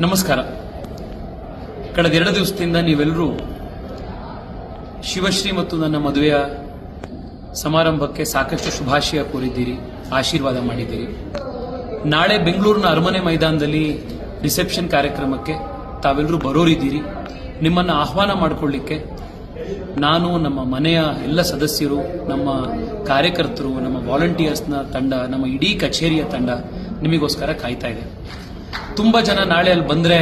ನಮಸ್ಕಾರ. ಕಳೆದ 2 ದಿವಸದಿಂದ ನೀವೆಲ್ಲರೂ ಶಿವಶ್ರೀ ಮತ್ತು ನನ್ನ ಮದುವೆಯ ಸಮಾರಂಭಕ್ಕೆ ಸಾಕಷ್ಟು ಶುಭಾಶಯ ಕೋರಿದ್ದೀರಿ, ಆಶೀರ್ವಾದ ಮಾಡಿದ್ದೀರಿ. ನಾಳೆ ಬೆಂಗಳೂರಿನ ಅರಮನೆ ಮೈದಾನದಲ್ಲಿ ರಿಸೆಪ್ಷನ್ ಕಾರ್ಯಕ್ರಮಕ್ಕೆ ತಾವೆಲ್ಲರೂ ಬರೋರಿದ್ದೀರಿ. ನಿಮ್ಮನ್ನು ಆಹ್ವಾನ ಮಾಡಿಕೊಳ್ಳಿಕ್ಕೆ ನಾನು, ನಮ್ಮ ಮನೆಯ ಎಲ್ಲ ಸದಸ್ಯರು, ನಮ್ಮ ಕಾರ್ಯಕರ್ತರು, ನಮ್ಮ ವಾಲಂಟಿಯರ್ಸ್ನ ತಂಡ, ನಮ್ಮ ಇಡೀ ಕಚೇರಿಯ ತಂಡ ನಿಮಗೋಸ್ಕರ ಕಾಯ್ತಾ ಇದೆ. ತುಂಬ ಜನ ನಾಳೆ ಅಲ್ಲಿ ಬಂದರೆ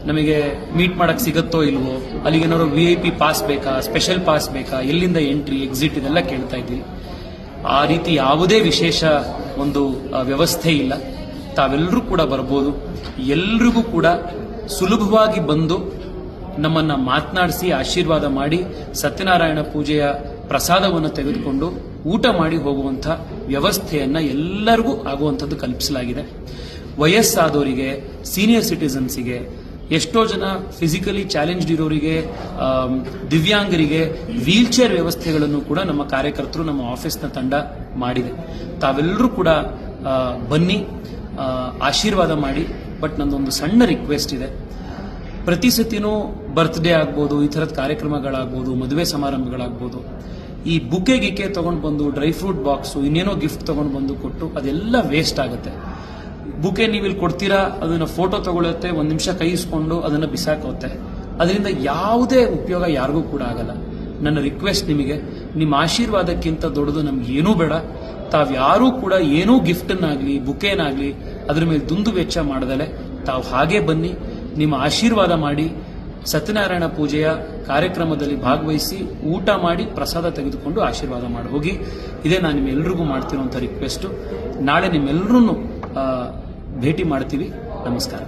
ನಮಗೆ ಮೀಟ್ ಮಾಡಕ್ಕೆ ಸಿಗುತ್ತೋ ಇಲ್ವೋ, ಅಲ್ಲಿಗೇನಾದ್ರು VIP ಪಾಸ್ ಬೇಕಾ, ಸ್ಪೆಷಲ್ ಪಾಸ್ ಬೇಕಾ, ಎಲ್ಲಿಂದ ಎಂಟ್ರಿ ಎಕ್ಸಿಟ್ ಇದೆಲ್ಲ ಕೇಳ್ತಾ ಇದ್ದೀವಿ. ಆ ರೀತಿ ಯಾವುದೇ ವಿಶೇಷ ಒಂದು ವ್ಯವಸ್ಥೆ ಇಲ್ಲ. ತಾವೆಲ್ಲರೂ ಕೂಡ ಬರ್ಬೋದು. ಎಲ್ರಿಗೂ ಕೂಡ ಸುಲಭವಾಗಿ ಬಂದು ನಮ್ಮನ್ನ ಮಾತನಾಡಿಸಿ ಆಶೀರ್ವಾದ ಮಾಡಿ ಸತ್ಯನಾರಾಯಣ ಪೂಜೆಯ ಪ್ರಸಾದವನ್ನು ತೆಗೆದುಕೊಂಡು ಊಟ ಮಾಡಿ ಹೋಗುವಂಥ ವ್ಯವಸ್ಥೆಯನ್ನ ಎಲ್ಲರಿಗೂ ಆಗುವಂಥದ್ದು ಕಲ್ಪಿಸಲಾಗಿದೆ. ವಯಸ್ಸಾದವರಿಗೆ, ಸೀನಿಯರ್ ಸಿಟಿಸನ್ಸಿಗೆ, ಎಷ್ಟೋ ಜನ ಫಿಸಿಕಲಿ ಚಾಲೆಂಜ್ಡ್ ಇರೋರಿಗೆ, ದಿವ್ಯಾಂಗರಿಗೆ ವೀಲ್ ಚೇರ್ ವ್ಯವಸ್ಥೆಗಳನ್ನು ಕೂಡ ನಮ್ಮ ಕಾರ್ಯಕರ್ತರು, ನಮ್ಮ ಆಫೀಸ್ನ ತಂಡ ಮಾಡಿದೆ. ತಾವೆಲ್ಲರೂ ಕೂಡ ಬನ್ನಿ, ಆಶೀರ್ವಾದ ಮಾಡಿ. ಬಟ್ ನಂದೊಂದು ಸಣ್ಣ ರಿಕ್ವೆಸ್ಟ್ ಇದೆ. ಪ್ರತಿ ಸತಿನೂ ಬರ್ತ್ಡೇ ಆಗ್ಬೋದು, ಈ ಥರದ ಕಾರ್ಯಕ್ರಮಗಳಾಗ್ಬೋದು, ಮದುವೆ ಸಮಾರಂಭಗಳಾಗ್ಬೋದು, ಈ ಬುಕೆ ಗಿಕೆ ತಗೊಂಡು ಬಂದು, ಡ್ರೈ ಫ್ರೂಟ್ ಬಾಕ್ಸು, ಇನ್ನೇನೋ ಗಿಫ್ಟ್ ತಗೊಂಡು ಬಂದು ಕೊಟ್ಟು ಅದೆಲ್ಲ ವೇಸ್ಟ್ ಆಗುತ್ತೆ. ಬುಕೆ ನೀವು ಇಲ್ಲಿ ಕೊಡ್ತೀರಾ, ಅದನ್ನ ಫೋಟೋ ತಗೊಳುತ್ತೆ, 1 ನಿಮಿಷ ಕೈ ಇಸ್ಕೊಂಡು ಅದನ್ನ ಬಿಸಾಕುತ್ತೆ. ಅದರಿಂದ ಯಾವುದೇ ಉಪಯೋಗ ಯಾರಿಗೂ ಕೂಡ ಆಗಲ್ಲ. ನನ್ನ ರಿಕ್ವೆಸ್ಟ್ ನಿಮಗೆ, ನಿಮ್ಮ ಆಶೀರ್ವಾದಕ್ಕಿಂತ ದೊಡ್ಡದು ನಮ್ಗೆ ಏನೂ ಬೇಡ. ತಾವ್ಯಾರೂ ಕೂಡ ಏನೂ ಗಿಫ್ಟನ್ನಾಗಲಿ ಬುಕೇನಾಗಲಿ ಅದ್ರ ಮೇಲೆ ದುಂದು ವೆಚ್ಚ ಮಾಡದಲೆ ತಾವು ಹಾಗೇ ಬನ್ನಿ, ನಿಮ್ಮ ಆಶೀರ್ವಾದ ಮಾಡಿ, ಸತ್ಯನಾರಾಯಣ ಪೂಜೆಯ ಕಾರ್ಯಕ್ರಮದಲ್ಲಿ ಭಾಗವಹಿಸಿ, ಊಟ ಮಾಡಿ, ಪ್ರಸಾದ ತೆಗೆದುಕೊಂಡು ಆಶೀರ್ವಾದ ಮಾಡಿ ಹೋಗಿ. ಇದೇ ನಾನು ನಿಮ್ಮೆಲ್ಲರಿಗೂ ಮಾಡ್ತಿರೋಂಥ ರಿಕ್ವೆಸ್ಟು. ನಾಳೆ ನಿಮ್ಮೆಲ್ಲರೂ ಭೇಟಿ ಮಾಡ್ತೀವಿ. ನಮಸ್ಕಾರ.